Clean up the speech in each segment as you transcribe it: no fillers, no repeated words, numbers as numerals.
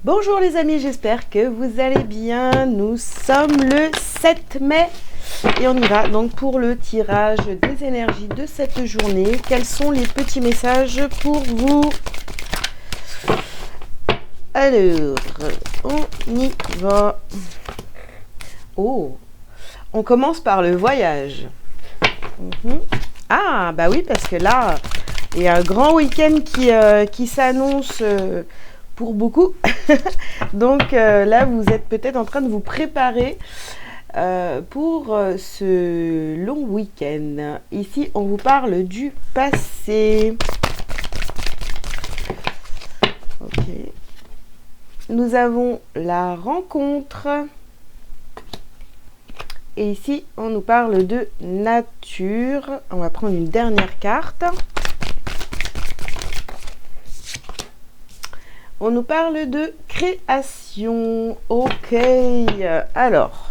Bonjour les amis, j'espère que vous allez bien. Nous sommes le 7 mai et on y va donc pour le tirage des énergies de cette journée. Quels sont les petits messages pour vous? Alors, on y va. Oh, on commence par le voyage. Ah, bah oui, parce que là, il y a un grand week-end qui s'annonce pour beaucoup. Donc là, vous êtes peut-être en train de vous préparer pour ce long week-end. Ici, on vous parle du passé. Ok. Nous avons la rencontre. Et ici, on nous parle de nature. On va prendre une dernière carte. On nous parle de création. Ok. Alors,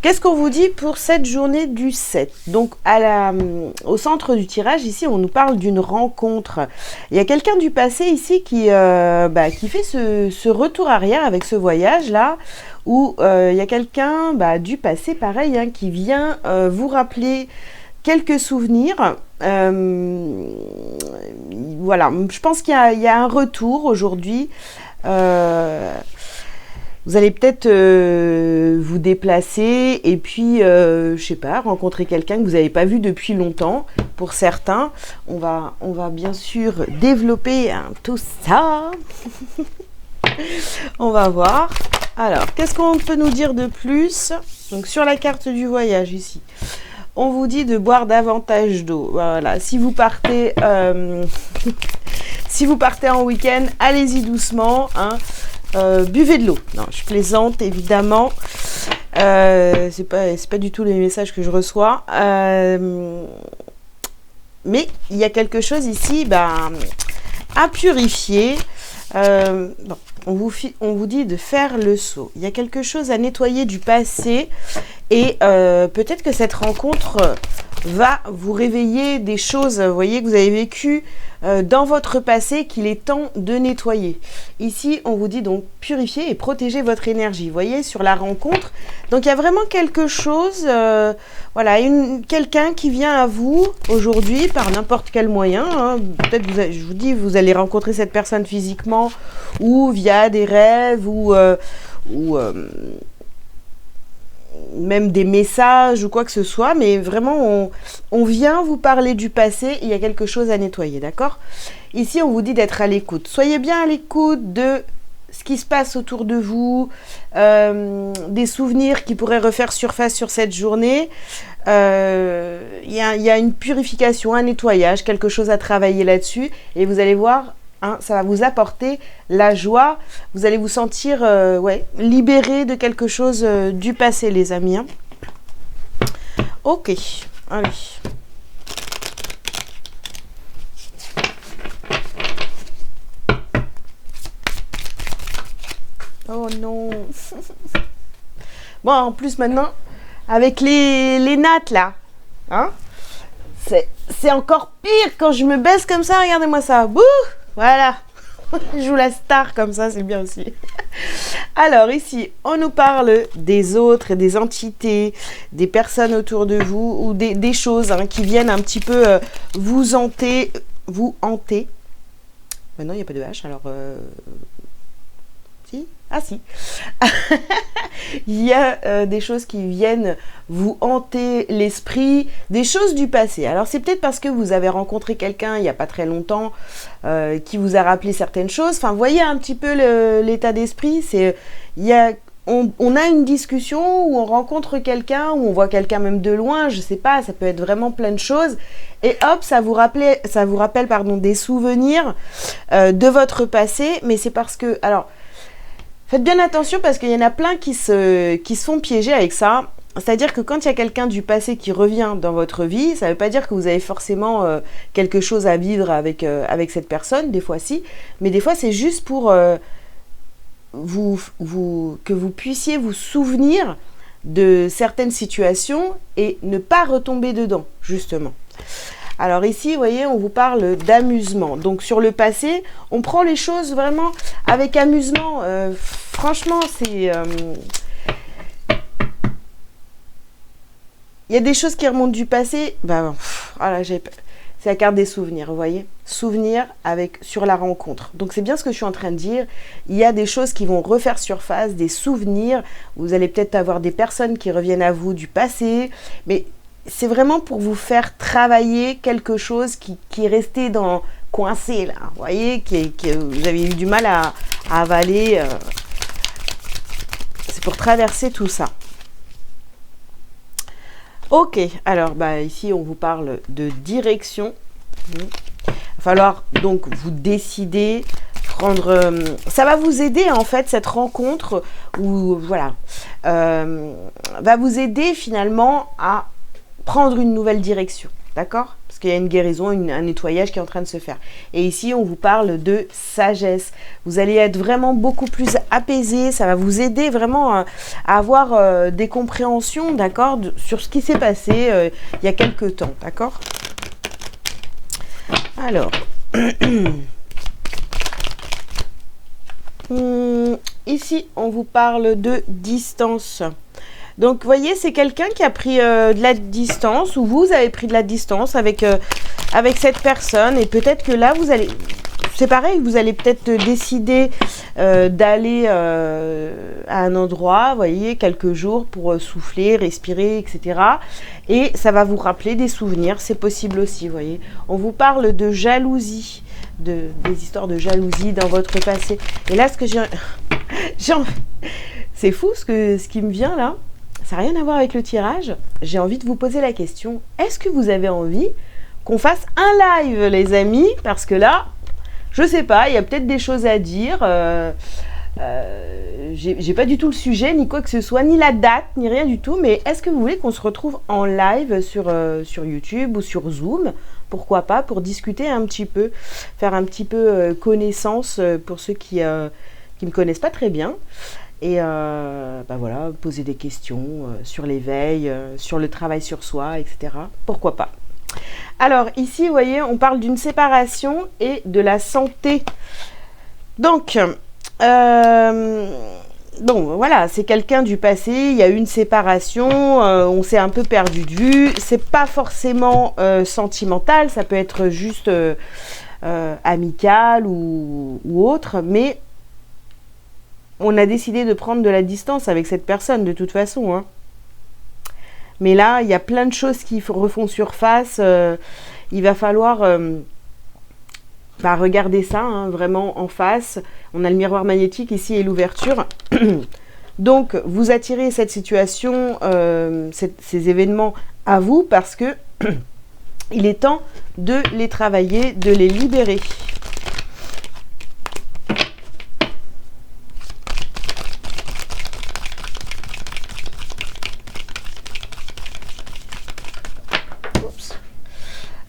qu'est-ce qu'on vous dit pour cette journée du 7? Donc, au centre du tirage, ici, on nous parle d'une rencontre. Il y a quelqu'un du passé ici qui fait ce retour arrière avec ce voyage-là, où il y a quelqu'un du passé, pareil, hein, qui vient vous rappeler quelques souvenirs. Voilà, je pense qu'il y a un retour aujourd'hui. Vous allez peut-être vous déplacer et puis, je sais pas, rencontrer quelqu'un que vous n'avez pas vu depuis longtemps. Pour certains, on va bien sûr développer tout ça. On va voir. Alors, qu'est-ce qu'on peut nous dire de plus? Donc, sur la carte du voyage ici, on vous dit de boire davantage d'eau. Voilà, si vous partez, si vous partez en week-end, allez-y doucement. Hein. Buvez de l'eau. Non, je plaisante évidemment. C'est pas du tout les messages que je reçois. Mais il y a quelque chose ici, à purifier. Bon, on vous dit de faire le saut. Il y a quelque chose à nettoyer du passé et peut-être que cette rencontre va vous réveiller des choses, vous voyez, que vous avez vécues dans votre passé qu'il est temps de nettoyer. Ici, on vous dit donc purifier et protéger votre énergie. Vous voyez, sur la rencontre. Donc, il y a vraiment quelque chose, voilà, quelqu'un qui vient à vous aujourd'hui par n'importe quel moyen. Hein. Peut-être, je vous dis, vous allez rencontrer cette personne physiquement ou via des rêves ou même des messages ou quoi que ce soit, mais vraiment on vient vous parler du passé, il y a quelque chose à nettoyer, d'accord? Ici on vous dit d'être à l'écoute, soyez bien à l'écoute de ce qui se passe autour de vous, des souvenirs qui pourraient refaire surface sur cette journée. Il y a une purification, un nettoyage, quelque chose à travailler là-dessus, et vous allez voir, hein, ça va vous apporter la joie. Vous allez vous sentir libéré de quelque chose du passé, les amis. Hein. Ok, allez. Oh non. Bon, en plus maintenant, avec les nattes là, hein, c'est encore pire quand je me baisse comme ça. Regardez-moi ça. Bouh, voilà. Je joue la star comme ça, c'est bien aussi. Alors ici, on nous parle des autres et des entités, des personnes autour de vous ou des choses qui viennent un petit peu vous hanter. Maintenant, il n'y a pas de H, alors... Si. Ah si. Il y a des choses qui viennent vous hanter l'esprit, des choses du passé. Alors c'est peut-être parce que vous avez rencontré quelqu'un il n'y a pas très longtemps qui vous a rappelé certaines choses. Enfin, voyez un petit peu l'état d'esprit. On a une discussion où on rencontre quelqu'un, où on voit quelqu'un même de loin, je sais pas, ça peut être vraiment plein de choses. Et hop, ça vous rappelle des souvenirs de votre passé. Mais c'est parce que... Alors, faites bien attention parce qu'il y en a plein qui se font piéger avec ça. C'est-à-dire que quand il y a quelqu'un du passé qui revient dans votre vie, ça ne veut pas dire que vous avez forcément quelque chose à vivre avec cette personne, des fois si, mais des fois c'est juste pour que vous puissiez vous souvenir de certaines situations et ne pas retomber dedans, justement. Alors ici, vous voyez, on vous parle d'amusement. Donc sur le passé, on prend les choses vraiment avec amusement. Franchement, c'est... Il y a des choses qui remontent du passé. Voilà, c'est la carte des souvenirs, vous voyez. Souvenirs sur la rencontre. Donc c'est bien ce que je suis en train de dire. Il y a des choses qui vont refaire surface, des souvenirs. Vous allez peut-être avoir des personnes qui reviennent à vous du passé. Mais c'est vraiment pour vous faire travailler quelque chose qui est resté coincé là. Vous voyez, que vous avez eu du mal à avaler. C'est pour traverser tout ça. Ok, alors ici on vous parle de direction. Il va falloir donc vous décider, ça va vous aider en fait, cette rencontre, ou voilà, va vous aider finalement à prendre une nouvelle direction, d'accord? Parce qu'il y a une guérison, un nettoyage qui est en train de se faire. Et ici, on vous parle de sagesse. Vous allez être vraiment beaucoup plus apaisé. Ça va vous aider vraiment à avoir des compréhensions, d'accord, sur ce qui s'est passé il y a quelques temps, d'accord? Alors, ici, on vous parle de distance. Donc, vous voyez, c'est quelqu'un qui a pris de la distance, ou vous avez pris de la distance avec cette personne. Et peut-être que là, c'est pareil, vous allez peut-être décider d'aller à un endroit, vous voyez, quelques jours pour souffler, respirer, etc. Et ça va vous rappeler des souvenirs, c'est possible aussi, vous voyez. On vous parle de jalousie, des histoires de jalousie dans votre passé. Et là, ce que c'est fou ce qui me vient là. Ça n'a rien à voir avec le tirage. J'ai envie de vous poser la question. Est-ce que vous avez envie qu'on fasse un live, les amis? Parce que là, je sais pas, il y a peut-être des choses à dire. J'ai pas du tout le sujet, ni quoi que ce soit, ni la date, ni rien du tout. Mais est-ce que vous voulez qu'on se retrouve en live sur YouTube ou sur Zoom? Pourquoi pas, pour discuter un petit peu, faire un petit peu connaissance pour ceux qui me connaissent pas très bien. Et voilà, poser des questions sur l'éveil, sur le travail sur soi, etc. Pourquoi pas? Alors ici, vous voyez, on parle d'une séparation et de la santé. Donc, voilà, c'est quelqu'un du passé, il y a eu une séparation, on s'est un peu perdu de vue. C'est pas forcément sentimental, ça peut être juste amical ou autre, mais on a décidé de prendre de la distance avec cette personne de toute façon, hein. Mais là, il y a plein de choses qui refont surface. Il va falloir regarder ça, hein, vraiment en face. On a le miroir magnétique ici et l'ouverture. Donc, vous attirez cette situation, ces événements à vous parce que il est temps de les travailler, de les libérer.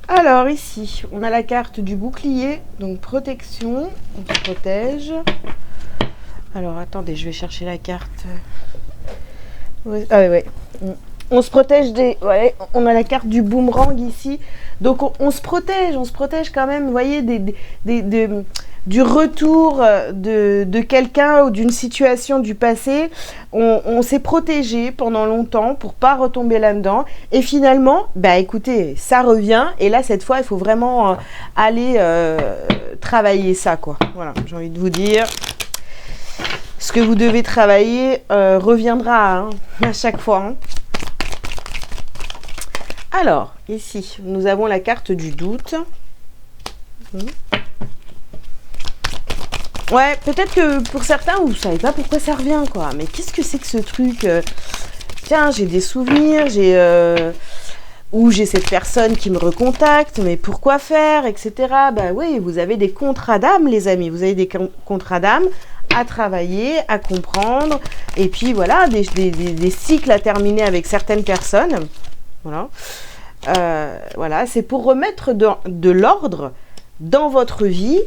Alors ici, on a la carte du bouclier, donc protection, on se protège. Alors attendez, je vais chercher la carte. Ouais. On se protège ouais, on a la carte du boomerang ici. Donc on se protège quand même, vous voyez, du retour de quelqu'un ou d'une situation du passé. On s'est protégé pendant longtemps pour pas retomber là-dedans. Et finalement, écoutez, ça revient. Et là, cette fois, il faut vraiment aller travailler ça, quoi. Voilà, j'ai envie de vous dire. Ce que vous devez travailler reviendra hein, à chaque fois. Hein. Alors, ici, nous avons la carte du doute. Ouais, peut-être que pour certains, vous ne savez pas pourquoi ça revient, quoi. Mais qu'est-ce que c'est que ce truc Tiens, j'ai des souvenirs, ou j'ai cette personne qui me recontacte, mais pourquoi faire, etc. Oui, vous avez des contrats d'âme, les amis. Vous avez des contrats d'âme à travailler, à comprendre. Et puis, voilà, des cycles à terminer avec certaines personnes. Voilà. Voilà, c'est pour remettre de l'ordre dans votre vie.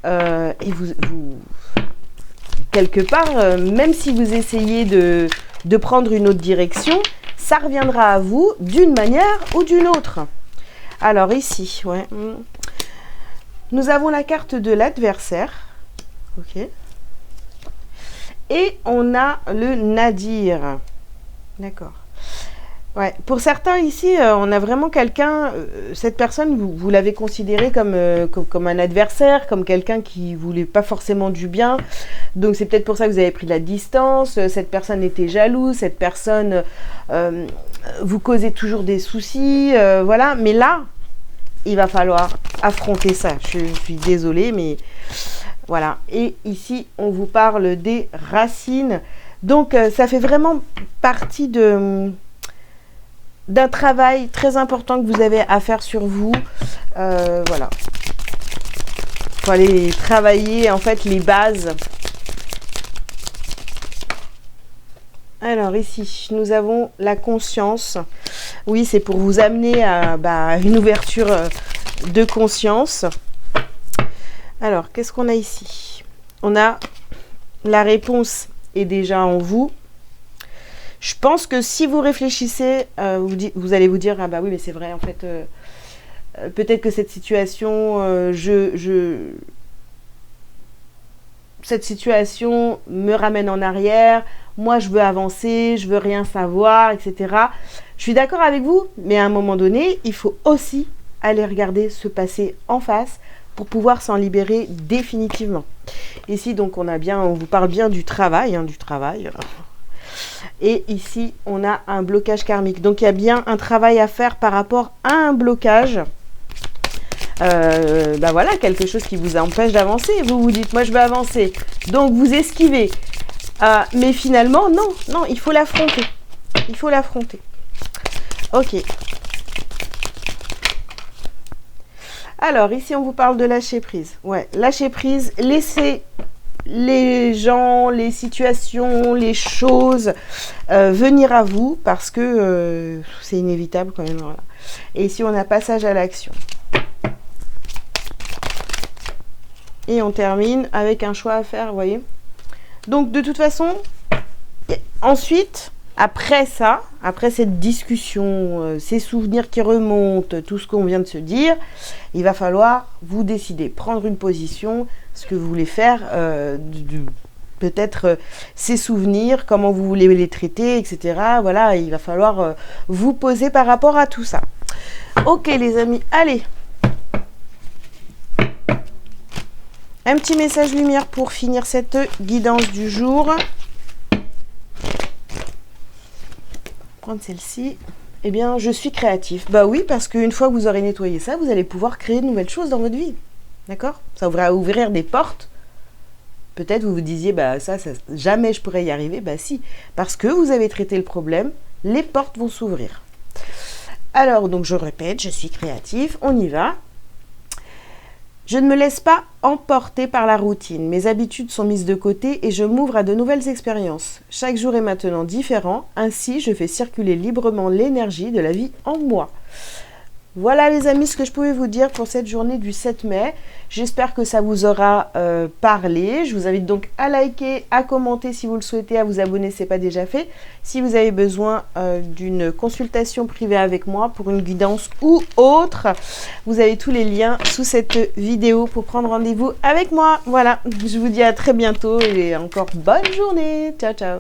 Et vous quelque part, même si vous essayez de prendre une autre direction, ça reviendra à vous d'une manière ou d'une autre. Alors ici, ouais. Nous avons la carte de l'adversaire. Ok. Et on a le nadir. D'accord. Ouais. Pour certains ici, on a vraiment quelqu'un, cette personne, vous l'avez considéré comme un adversaire, comme quelqu'un qui voulait pas forcément du bien. Donc c'est peut-être pour ça que vous avez pris de la distance. Cette personne était jalouse, cette personne vous causait toujours des soucis, voilà. Mais là, il va falloir affronter ça. Je suis désolée, mais voilà. Et ici, on vous parle des racines. Donc ça fait vraiment partie d'un travail très important que vous avez à faire sur vous. Voilà. Il faut aller travailler en fait les bases. Alors ici, nous avons la conscience. Oui, c'est pour vous amener à une ouverture de conscience. Alors, qu'est-ce qu'on a ici? On a la réponse est déjà en vous. Je pense que si vous réfléchissez, vous allez vous dire, ah bah oui, mais c'est vrai, en fait, peut-être que cette situation, cette situation me ramène en arrière, moi je veux avancer, je veux rien savoir, etc. Je suis d'accord avec vous, mais à un moment donné, il faut aussi aller regarder ce passé en face pour pouvoir s'en libérer définitivement. Ici, donc, on vous parle bien du travail, Et ici, on a un blocage karmique. Donc, il y a bien un travail à faire par rapport à un blocage. Voilà, quelque chose qui vous empêche d'avancer. Vous vous dites, moi, je veux avancer. Donc, vous esquivez. Mais finalement, non, il faut l'affronter. Il faut l'affronter. Ok. Alors, ici, on vous parle de lâcher prise. Ouais, lâcher prise, laisser les gens, les situations, les choses venir à vous parce que c'est inévitable quand même. Voilà. Et ici, on a passage à l'action. Et on termine avec un choix à faire, vous voyez. Donc, de toute façon, ensuite, après ça, après cette discussion, ces souvenirs qui remontent, tout ce qu'on vient de se dire, il va falloir vous décider, prendre une position, ce que vous voulez faire, peut-être ces souvenirs, comment vous voulez les traiter, etc. Voilà, il va falloir vous poser par rapport à tout ça. Ok les amis, allez. Un petit message lumière pour finir cette guidance du jour. Prendre celle-ci. Eh bien, je suis créatif. Bah oui, parce qu'une fois que vous aurez nettoyé ça, vous allez pouvoir créer de nouvelles choses dans votre vie. D'accord? Ça va ouvrir des portes. Peut-être vous vous disiez, bah ça, jamais je pourrais y arriver. Bah si, parce que vous avez traité le problème, les portes vont s'ouvrir. Alors, donc je répète, je suis créatif, on y va. Je ne me laisse pas emporter par la routine. Mes habitudes sont mises de côté et je m'ouvre à de nouvelles expériences. Chaque jour est maintenant différent. Ainsi, je fais circuler librement l'énergie de la vie en moi. Voilà les amis, ce que je pouvais vous dire pour cette journée du 7 mai. J'espère que ça vous aura parlé. Je vous invite donc à liker, à commenter si vous le souhaitez, à vous abonner si ce n'est pas déjà fait. Si vous avez besoin d'une consultation privée avec moi pour une guidance ou autre, vous avez tous les liens sous cette vidéo pour prendre rendez-vous avec moi. Voilà, je vous dis à très bientôt et encore bonne journée. Ciao, ciao.